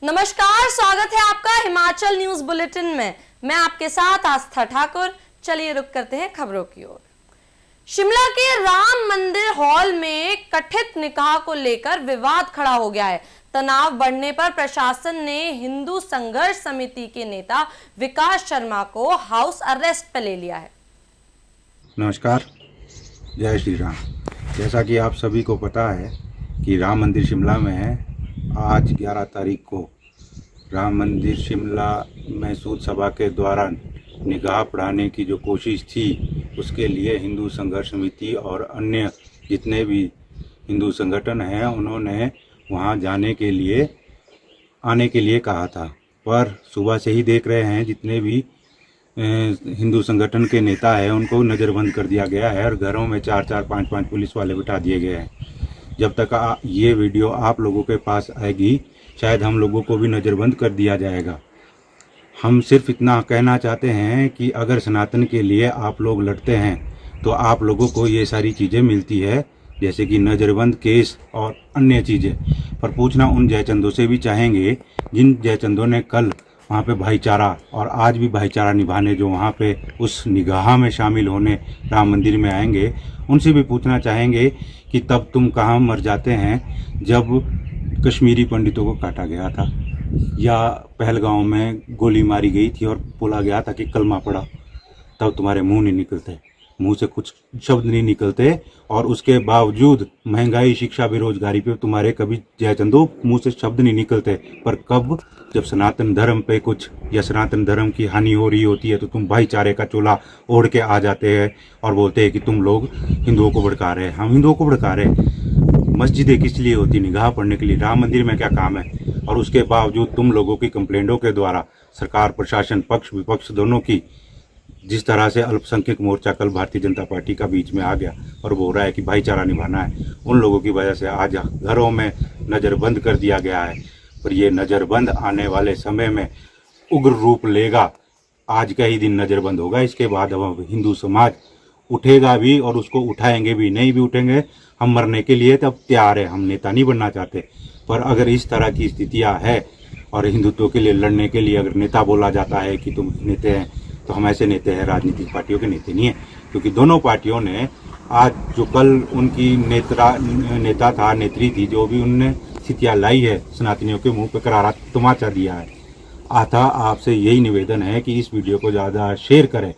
नमस्कार, स्वागत है आपका हिमाचल न्यूज बुलेटिन में। मैं आपके साथ आस्था ठाकुर। चलिए रुक करते हैं खबरों की ओर। शिमला के राम मंदिर हॉल में कथित निकाह को लेकर विवाद खड़ा हो गया है। तनाव बढ़ने पर प्रशासन ने हिंदू संघर्ष समिति के नेता विकास शर्मा को हाउस अरेस्ट पर ले लिया है। नमस्कार, जय श्री राम। जैसा कि आप सभी को पता है कि राम मंदिर शिमला में है। आज 11 तारीख को राम मंदिर शिमला में सूद सभा के द्वारा निगाह पढ़ाने की जो कोशिश थी, उसके लिए हिंदू संघर्ष समिति और अन्य जितने भी हिंदू संगठन हैं उन्होंने वहां आने के लिए कहा था। पर सुबह से ही देख रहे हैं जितने भी हिंदू संगठन के नेता हैं उनको नज़रबंद कर दिया गया है और घरों में 4-4, 5-5 पुलिस वाले बिठा दिए गए हैं। जब तक ये वीडियो आप लोगों के पास आएगी, शायद हम लोगों को भी नज़रबंद कर दिया जाएगा। हम सिर्फ इतना कहना चाहते हैं कि अगर सनातन के लिए आप लोग लड़ते हैं तो आप लोगों को ये सारी चीज़ें मिलती है, जैसे कि नज़रबंद, केस और अन्य चीज़ें। पर पूछना उन जयचंदों से भी चाहेंगे जिन जयचंदों ने कल वहाँ पे भाईचारा और आज भी भाईचारा निभाने जो वहाँ पे उस निगाह में शामिल होने राम मंदिर में आएंगे, उनसे भी पूछना चाहेंगे कि तब तुम कहाँ मर जाते हैं जब कश्मीरी पंडितों को काटा गया था या पहलगांव में गोली मारी गई थी और बोला गया था कि कलमा पड़ा, तब तुम्हारे मुंह नहीं निकलते, मुंह से कुछ शब्द नहीं निकलते। और उसके बावजूद महंगाई, शिक्षा, बेरोजगारी पे तुम्हारे कभी जयचंदो मुंह से शब्द नहीं निकलते। पर कब जब सनातन धर्म पे कुछ या सनातन धर्म की हानि हो रही होती है तो तुम भाईचारे का चोला ओढ़ के आ जाते हैं और बोलते हैं कि तुम लोग हिंदुओं को भड़का रहे हैं। हम हिंदुओं को भड़का रहे हैं? मस्जिदें किस लिए होती? निगाह पढ़ने के लिए। राम मंदिर में क्या काम है? और उसके बावजूद तुम लोगों की कंप्लेंटों के द्वारा सरकार, प्रशासन, पक्ष विपक्ष दोनों की जिस तरह से अल्पसंख्यक मोर्चा कल भारतीय जनता पार्टी का बीच में आ गया और बोल रहा है कि भाईचारा निभाना है, उन लोगों की वजह से आज घरों में नज़रबंद कर दिया गया है। पर ये नज़रबंद आने वाले समय में उग्र रूप लेगा। आज का ही दिन नज़रबंद होगा, इसके बाद अब हिंदू समाज उठेगा भी और उसको उठाएंगे भी। नहीं भी उठेंगे, हम मरने के लिए तब तैयार है। हम नेता नहीं बनना चाहते, पर अगर इस तरह की स्थितियाँ है और हिंदुत्व के लिए लड़ने के लिए अगर नेता बोला जाता है कि तुम नेता हैं, तो हम ऐसे नेता हैं, राजनीतिक पार्टियों के नेता नहीं है। क्योंकि दोनों पार्टियों ने आज जो कल उनकी नेता था, नेत्री थी, जो भी उनने स्थितियाँ लाई है, सनातनियों के मुंह पे करारा तमाचा दिया है। आता आपसे यही निवेदन है कि इस वीडियो को ज़्यादा शेयर करें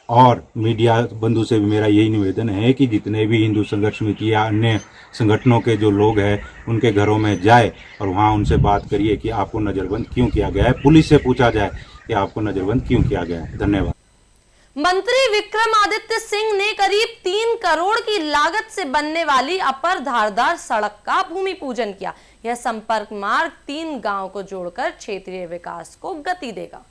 और मीडिया बंधु से भी मेरा यही निवेदन है कि जितने भी हिंदू संघर्ष समिति या अन्य संगठनों के जो लोग हैं उनके घरों में जाए और वहाँ उनसे बात करिए कि आपको नज़रबंद क्यों किया गया है। पुलिस से पूछा जाए कि आपको नज़रबंद क्यों किया गया है। धन्यवाद। मंत्री विक्रमादित्य सिंह ने करीब 3 करोड़ की लागत से बनने वाली अपर धारदार सड़क का भूमि पूजन किया। यह संपर्क मार्ग 3 गांव को जोड़कर क्षेत्रीय विकास को गति देगा।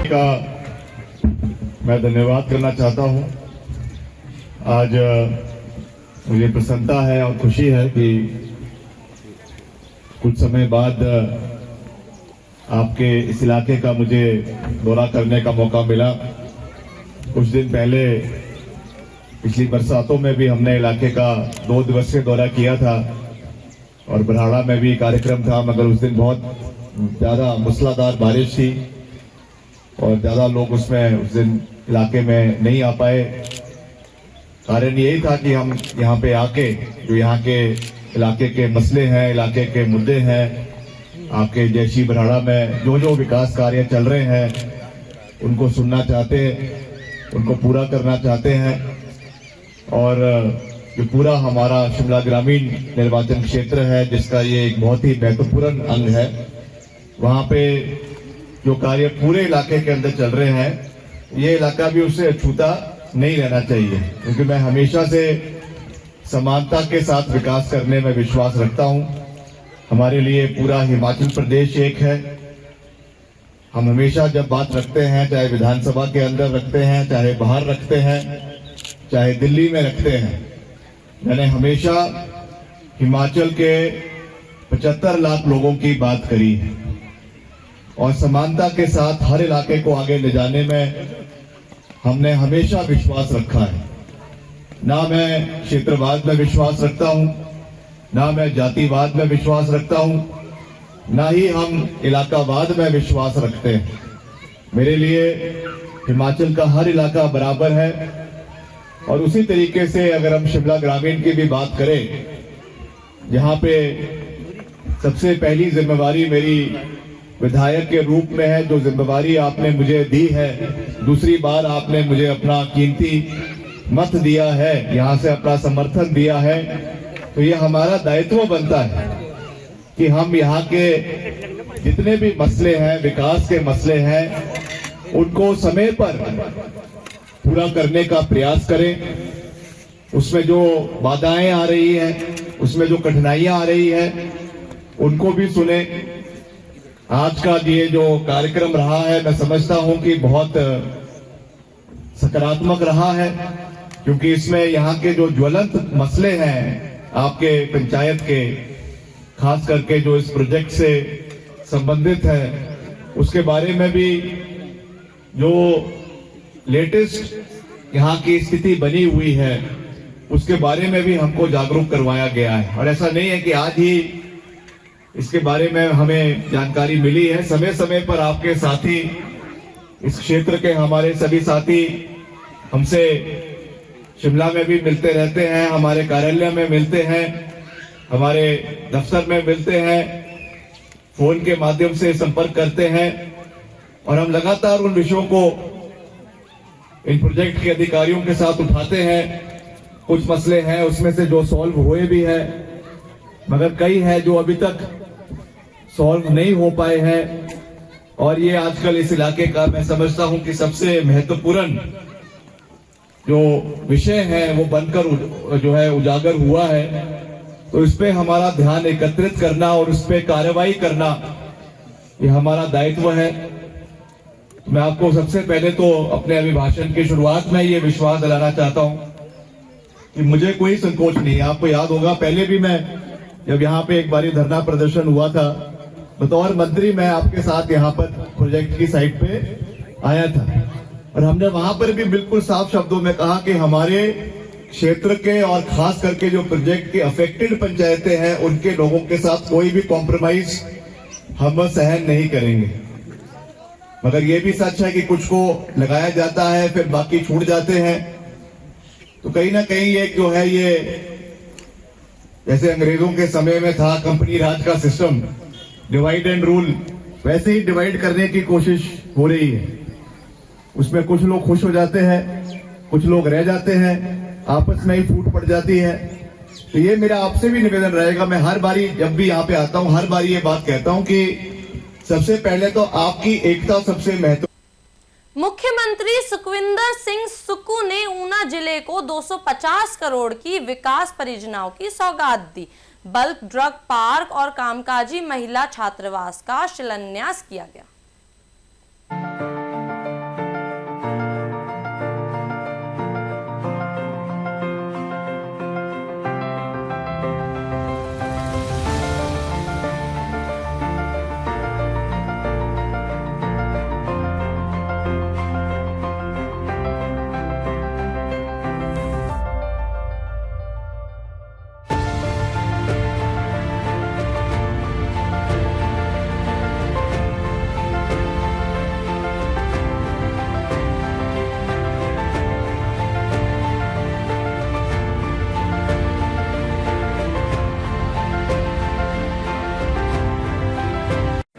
का मैं धन्यवाद करना चाहता हूं। आज मुझे प्रसन्नता है और खुशी है कि कुछ समय बाद आपके इस इलाके का मुझे दौरा करने का मौका मिला। कुछ दिन पहले पिछली बरसातों में भी हमने इलाके का 2 दिवसीय दौरा किया था और बरहाड़ा में भी कार्यक्रम था, मगर उस दिन बहुत ज़्यादा मूसलाधार बारिश थी और ज़्यादा लोग उसमें उस दिन इलाके में नहीं आ पाए। कारण यही था कि हम यहाँ पे आके जो यहाँ के इलाके के मसले हैं, इलाके के मुद्दे हैं, आपके जैसी बरहाड़ा में जो जो विकास कार्य चल रहे हैं उनको सुनना चाहते हैं, उनको पूरा करना चाहते हैं। और जो पूरा हमारा शिमला ग्रामीण निर्वाचन क्षेत्र है जिसका ये एक बहुत ही महत्वपूर्ण अंग है, वहाँ पे जो कार्य पूरे इलाके के अंदर चल रहे हैं, ये इलाका भी उससे अछूता नहीं रहना चाहिए, क्योंकि मैं हमेशा से समानता के साथ विकास करने में विश्वास रखता हूं। हमारे लिए पूरा हिमाचल प्रदेश एक है। हम हमेशा जब बात रखते हैं, चाहे विधानसभा के अंदर रखते हैं, चाहे बाहर रखते हैं, चाहे दिल्ली में रखते हैं, मैंने हमेशा हिमाचल के 75 लाख लोगों की बात करी है और समानता के साथ हर इलाके को आगे ले जाने में हमने हमेशा विश्वास रखा है। ना मैं क्षेत्रवाद में विश्वास रखता हूं, ना मैं जातिवाद में विश्वास रखता हूं, ना ही हम इलाकावाद में विश्वास रखते हैं। मेरे लिए हिमाचल का हर इलाका बराबर है। और उसी तरीके से अगर हम शिमला ग्रामीण की भी बात करें, जहां पे सबसे पहली जिम्मेवारी मेरी विधायक के रूप में है, जो जिम्मेवारी आपने मुझे दी है, दूसरी बार आपने मुझे अपना कीमती मत दिया है, यहां से अपना समर्थन दिया है, तो ये हमारा दायित्व बनता है कि हम यहाँ के जितने भी मसले हैं, विकास के मसले हैं, उनको समय पर पूरा करने का प्रयास करें। उसमें जो बाधाएं आ रही हैं, उसमें जो कठिनाइयां आ रही हैं, उनको भी सुने। आज का ये जो कार्यक्रम रहा है, मैं समझता हूं कि बहुत सकारात्मक रहा है, क्योंकि इसमें यहाँ के जो ज्वलंत मसले हैं आपके पंचायत के, खास करके जो इस प्रोजेक्ट से संबंधित है, उसके बारे में भी जो लेटेस्ट यहाँ की स्थिति बनी हुई है, उसके बारे में भी हमको जागरूक करवाया गया है। और ऐसा नहीं है कि आज ही इसके बारे में हमें जानकारी मिली है। समय समय पर आपके साथी, इस क्षेत्र के हमारे सभी साथी हमसे शिमला में भी मिलते रहते हैं, हमारे कार्यालय में मिलते हैं, हमारे दफ्तर में मिलते हैं, फोन के माध्यम से संपर्क करते हैं और हम लगातार उन विषयों को इन प्रोजेक्ट के अधिकारियों के साथ उठाते हैं। कुछ मसले हैं उसमें से जो सॉल्व हुए भी हैं, मगर कई हैं जो अभी तक सॉल्व नहीं हो पाए हैं। और ये आजकल इस इलाके का मैं समझता हूं कि सबसे महत्वपूर्ण जो विषय है वो बनकर जो है उजागर हुआ है। तो इस पे हमारा ध्यान एकत्रित करना और उस पे कार्रवाई करना, ये हमारा दायित्व है। मैं आपको सबसे पहले तो अपने अभिभाषण की शुरुआत में ये विश्वास दिलाना चाहता हूं कि मुझे कोई संकोच नहीं है। आपको याद होगा, पहले भी मैं जब यहाँ पे एक बारी धरना प्रदर्शन हुआ था, बतौर मंत्री मैं आपके साथ यहाँ पर प्रोजेक्ट की साइट पे आया था और हमने वहां पर भी बिल्कुल साफ शब्दों में कहा कि हमारे क्षेत्र के और खास करके जो प्रोजेक्ट के अफेक्टेड पंचायतें हैं, उनके लोगों के साथ कोई भी कॉम्प्रोमाइज हम सहन नहीं करेंगे। मगर ये भी सच है कि कुछ को लगाया जाता है, फिर बाकी छूट जाते हैं। तो कहीं ना कहीं ये जो है, ये जैसे अंग्रेजों के समय में था कंपनी राज का सिस्टम, डिवाइड एंड रूल, वैसे ही डिवाइड करने की कोशिश हो रही है। उसमें कुछ लोग खुश हो जाते हैं, कुछ लोग रह जाते हैं, आपस में ही फूट पड़ जाती है। तो ये मेरा आपसे भी निवेदन रहेगा, मैं हर बारी जब भी यहाँ पे आता हूँ, हर बारी ये बात कहता हूँ कि सबसे पहले तो आपकी एकता सबसे महत्व। मुख्यमंत्री सुखविंदर सिंह सुक्खू ने ऊना जिले को 250 करोड़ की विकास परियोजनाओं की सौगात दी। बल्क ड्रग पार्क और कामकाजी महिला छात्रावास का शिलान्यास किया गया।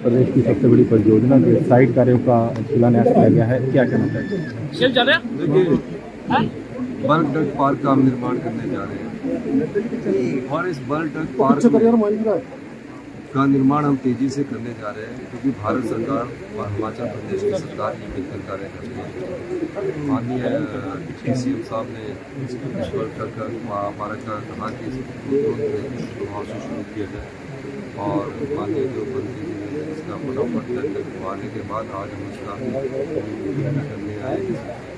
प्रदेश की सबसे बड़ी परियोजना के साइट कार्यों का शिलान्यास किया गया है, क्या कहना चाहिए? देखिए, बल्क ड्रग पार्क का हम निर्माण करने जा रहे हैं और इस बल्क ड्रग पार्क में का निर्माण हम तेज़ी से करने जा रहे हैं, क्योंकि भारत सरकार और हिमाचल प्रदेश की सरकार ये मिलकर कार्य कर रही है। माननीय CM साहब ने इस वर्क का महामारत का कहा कि प्रभाव से शुरू किया जाए, और माननीय जो मंत्री जी ने इसका फटाफट टेंडर आने के बाद आज हम इसका करने आए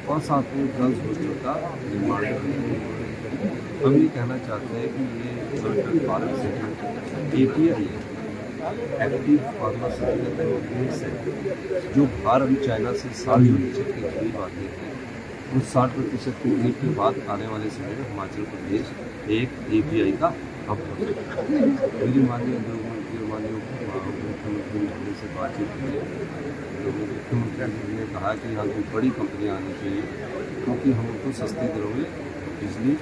और साथ में गर्ल्स हॉस्टल का निर्माण करने हैं। हम ये कहना चाहते हैं कि ये वर्ल्ड भारत से API एक्टिव फार्मास्यूटिकल इंग्रेडिएंट्स है, जो भारत चाइना से 60% के करीब आते थे, उस 60% के करीब के बाद आने वाले समय में हिमाचल प्रदेश एक API का हब हो सकता है। मेरी माननीय गृहमंत्री माननीय मुख्यमंत्री से बातचीत हुई है, तो मुख्यमंत्री ने कहा कि यहाँ कोई बड़ी कंपनियाँ आनी चाहिए, क्योंकि हम उनको सस्ती दरों में बिजली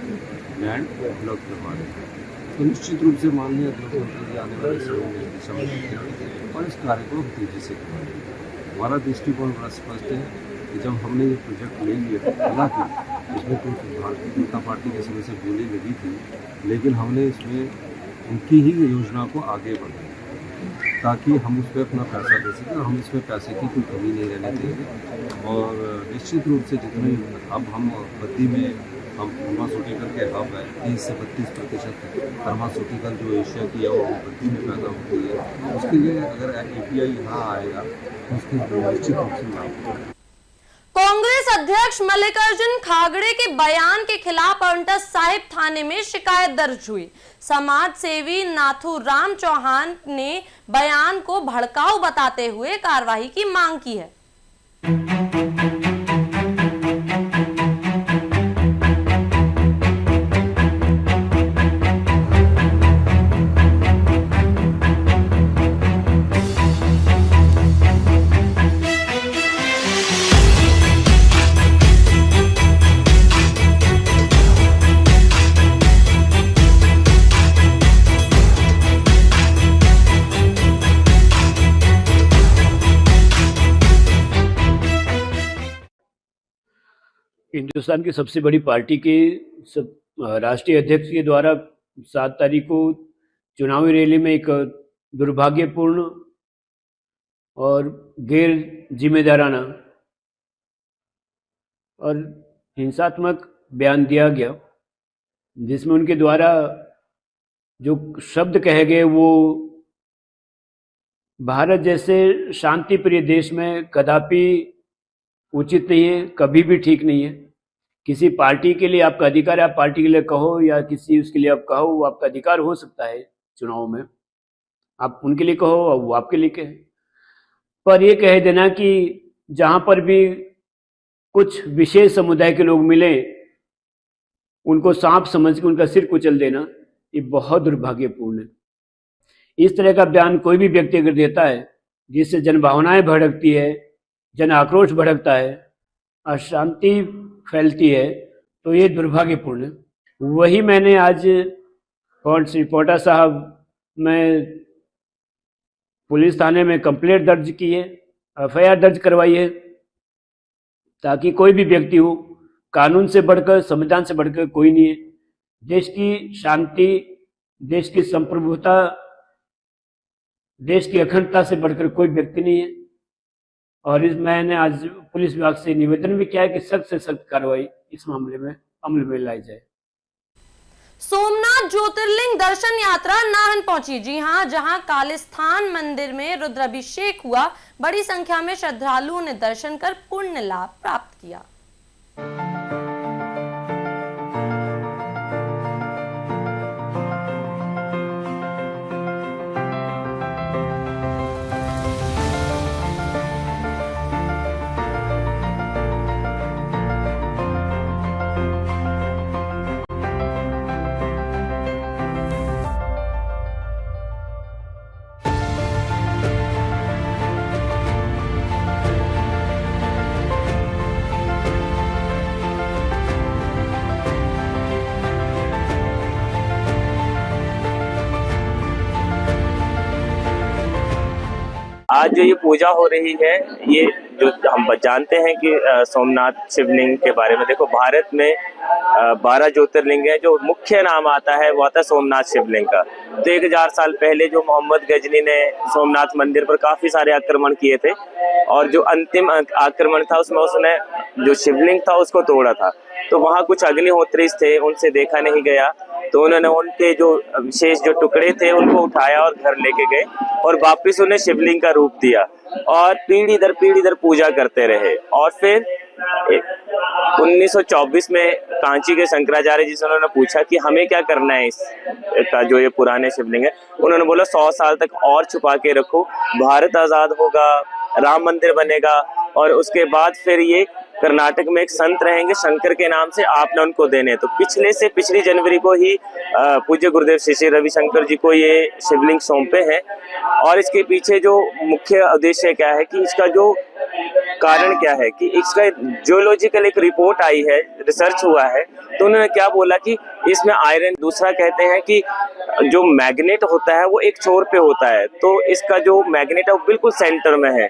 लैंड उपलब्ध करवा रहे हैं। तो निश्चित रूप से माननीय गृहमंत्री आने वाले समय में दिशा में देखेंगे और इस कार्य को तेजी से करवाएंगे। हमारा दृष्टिकोण बड़ा स्पष्ट है कि जब हमने ये प्रोजेक्ट ले लिया, हालांकि इसमें तो भारतीय जनता पार्टी के समय से बोली लगी थी, लेकिन हमने इसमें उनकी ही योजना को आगे बढ़ाया ताकि हम उस पर अपना पैसा दे सकें, और हम इसमें पैसे की कोई कमी नहीं रहनी चाहिए। और निश्चित रूप से जितने अब हम बद्दी में हम फार्मास्यूटिकल के हब है, 30 से 32% फार्मास्यूटिकल जो एशिया की है वो बद्दी में पैदा होती है। उसके लिए अगर API यहाँ आएगा तो उसके निश्चित रूप से लाभ होगा। कांग्रेस अध्यक्ष मल्लिकार्जुन खड़गे के बयान के खिलाफ पांवटा साहिब थाने में शिकायत दर्ज हुई। समाज सेवी नाथू राम चौहान ने बयान को भड़काऊ बताते हुए कार्रवाई की मांग की है। हिंदुस्तान की सबसे बड़ी पार्टी के राष्ट्रीय अध्यक्ष के द्वारा 7 तारीख को चुनावी रैली में एक दुर्भाग्यपूर्ण और गैर जिम्मेदाराना और हिंसात्मक बयान दिया गया, जिसमें उनके द्वारा जो शब्द कहे गए वो भारत जैसे शांति प्रिय देश में कदापि उचित नहीं है, कभी भी ठीक नहीं है। किसी पार्टी के लिए आपका अधिकार है, आप पार्टी के लिए कहो या किसी उसके लिए आप कहो, वो आपका अधिकार हो सकता है। चुनाव में आप उनके लिए कहो और वो आपके लिए कहे, पर ये कह देना कि जहां पर भी कुछ विशेष समुदाय के लोग मिले उनको सांप समझ के उनका सिर कुचल देना, ये बहुत दुर्भाग्यपूर्ण है। इस तरह का बयान कोई भी व्यक्ति अगर देता है जिससे जन भावनाएं भड़कती है, जन आक्रोश भड़कता है, अशांति फैलती है, तो ये दुर्भाग्यपूर्ण है। वही मैंने आज श्री पोटा साहब में पुलिस थाने में कंप्लेंट दर्ज की है, FIR दर्ज करवाई है, ताकि कोई भी व्यक्ति हो, कानून से बढ़कर संविधान से बढ़कर कोई नहीं है। देश की शांति, देश की संप्रभुता, देश की अखंडता से बढ़कर कोई व्यक्ति नहीं है। और इस मैंने आज पुलिस विभाग से निवेदन भी किया है कि सख्त से सख्त कार्रवाई इस मामले में अमल में लाई जाए। सोमनाथ ज्योतिर्लिंग दर्शन यात्रा नाहन पहुंची। जी हां, जहां कालिस्थान मंदिर में रुद्राभिषेक हुआ, बड़ी संख्या में श्रद्धालुओं ने दर्शन कर पुण्य लाभ प्राप्त किया। आज जो ये पूजा हो रही है, ये जो हम जानते हैं कि सोमनाथ शिवलिंग के बारे में, देखो भारत में 12 ज्योतिर्लिंग है, जो मुख्य नाम आता है वो आता है सोमनाथ शिवलिंग का। तो 1000 साल पहले जो मोहम्मद गजनी ने सोमनाथ मंदिर पर काफी सारे आक्रमण किए थे, और जो अंतिम आक्रमण था उसमें उसने जो शिवलिंग था उसको तोड़ा था। तो वहाँ कुछ अग्निहोत्री थे, उनसे देखा नहीं गया, तो उन्होंने उनके जो शेष जो टुकड़े थे उनको उठाया और घर लेके गए, और वापस उन्हें शिवलिंग का रूप दिया, और पीढ़ी दर पूजा करते रहे। और फिर 1924 में कांची के शंकराचार्य जी से उन्होंने पूछा कि हमें क्या करना है इसका, जो ये पुराने शिवलिंग है। उन्होंने बोला 100 साल तक और छुपा के रखो, भारत आजाद होगा, राम मंदिर बनेगा, और उसके बाद फिर ये कर्नाटक में एक संत रहेंगे शंकर के नाम से, आपने उनको देने। तो पिछली जनवरी को ही पूज्य गुरुदेव श्री श्री रविशंकर जी को ये शिवलिंग सौंपे हैं। और इसके पीछे जो मुख्य उद्देश्य क्या है कि इसका जो कारण क्या है कि इसका जियोलॉजिकल एक रिपोर्ट आई है, रिसर्च हुआ है, तो उन्होंने क्या बोला कि इसमें आयरन, दूसरा कहते हैं कि जो मैग्नेट होता है वो एक छोर पे होता है, तो इसका जो मैग्नेट है वो बिल्कुल सेंटर में है।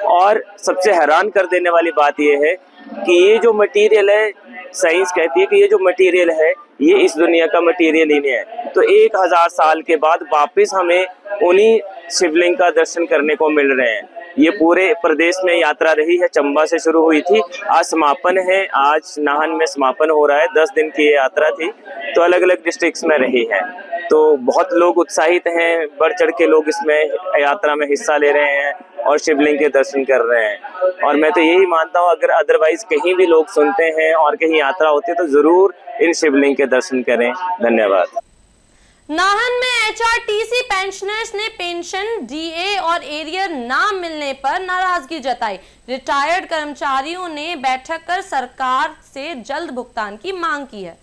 और सबसे हैरान कर देने वाली बात ये है कि ये जो मटेरियल है, साइंस कहती है कि ये जो मटेरियल है ये इस दुनिया का मटेरियल ही नहीं है। तो 1000 साल के बाद वापस हमें उन्हीं शिवलिंग का दर्शन करने को मिल रहे हैं। ये पूरे प्रदेश में यात्रा रही है, चंबा से शुरू हुई थी, आज समापन है, आज नाहन में समापन हो रहा है। 10 दिन की ये यात्रा थी, तो अलग अलग डिस्ट्रिक्ट्स में रही है। तो बहुत लोग उत्साहित हैं, बढ़ चढ़ के लोग इसमें यात्रा में हिस्सा ले रहे हैं और शिवलिंग के दर्शन कर रहे हैं। और मैं तो यही मानता हूँ, अगर अदरवाइज कहीं भी लोग सुनते हैं और कहीं यात्रा होती है तो जरूर इन शिवलिंग के दर्शन करें। धन्यवाद। नाहन में एचआरटीसी पेंशनर्स ने पेंशन, डीए और एरियर ना मिलने पर नाराजगी जताई। रिटायर्ड कर्मचारियों ने बैठक कर सरकार से जल्द भुगतान की मांग की है।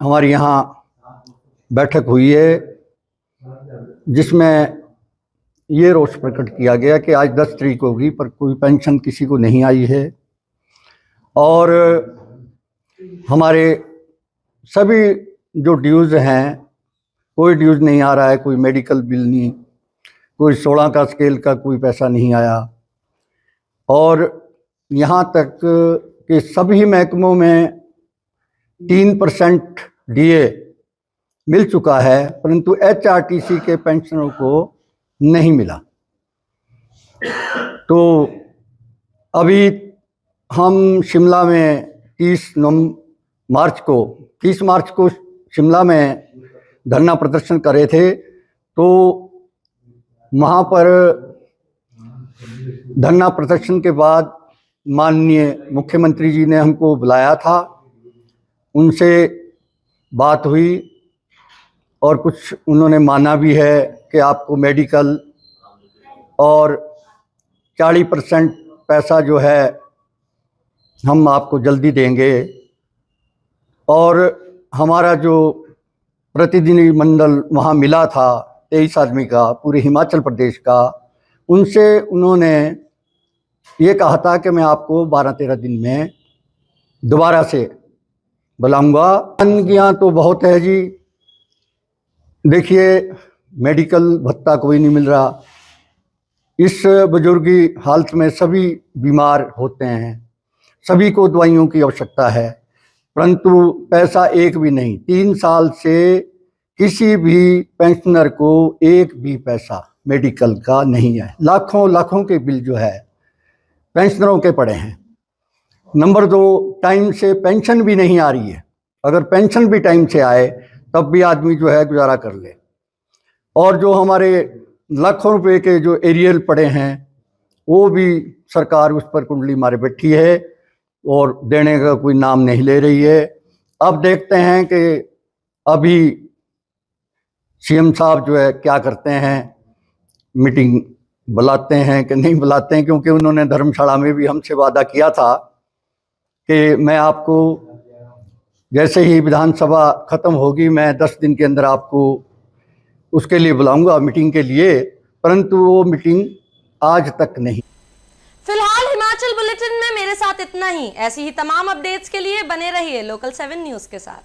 हमारे यहाँ बैठक हुई है जिसमें ये रोष प्रकट किया गया कि आज 10 तारीख होगी पर कोई पेंशन किसी को नहीं आई है, और हमारे सभी जो ड्यूज़ हैं कोई ड्यूज़ नहीं आ रहा है, कोई मेडिकल बिल नहीं, कोई 16 का स्केल का कोई पैसा नहीं आया, और यहाँ तक कि सभी महकमों में 3% डीए मिल चुका है, परंतु एचआरटीसी के पेंशनरों को नहीं मिला। तो अभी हम शिमला में 30 मार्च को शिमला में धरना प्रदर्शन कर रहे थे। तो वहाँ पर धरना प्रदर्शन के बाद माननीय मुख्यमंत्री जी ने हमको बुलाया था, उनसे बात हुई और कुछ उन्होंने माना भी है कि आपको मेडिकल और 40% पैसा जो है हम आपको जल्दी देंगे। और हमारा जो प्रतिनिधि मंडल वहाँ मिला था 23 आदमी का, पूरे हिमाचल प्रदेश का, उनसे उन्होंने ये कहा था कि मैं आपको 12-13 दिन में दोबारा से बुलाऊंगा। अनगियाँ तो बहुत है जी, देखिए मेडिकल भत्ता कोई नहीं मिल रहा, इस बुजुर्गी हालत में सभी बीमार होते हैं, सभी को दवाइयों की आवश्यकता है, परंतु पैसा एक भी नहीं। 3 साल से किसी भी पेंशनर को एक भी पैसा मेडिकल का नहीं है। लाखों के बिल जो है पेंशनरों के पड़े हैं। नंबर 2, टाइम से पेंशन भी नहीं आ रही है। अगर पेंशन भी टाइम से आए तब भी आदमी जो है गुजारा कर ले। और जो हमारे लाखों रुपए के जो एरियल पड़े हैं वो भी सरकार उस पर कुंडली मारे बैठी है और देने का कोई नाम नहीं ले रही है। अब देखते हैं कि अभी सीएम साहब जो है क्या करते हैं। मीटिंग बुलाते हैं कि नहीं बुलाते हैं, क्योंकि उन्होंने धर्मशाला में भी हमसे वादा किया था कि मैं आपको जैसे ही विधानसभा खत्म होगी मैं 10 दिन के अंदर आपको उसके लिए बुलाऊंगा मीटिंग के लिए, परंतु वो मीटिंग आज तक नहीं। फिलहाल हिमाचल बुलेटिन में मेरे साथ इतना ही। ऐसी ही तमाम अपडेट्स के लिए बने रहिए लोकल 7 न्यूज के साथ।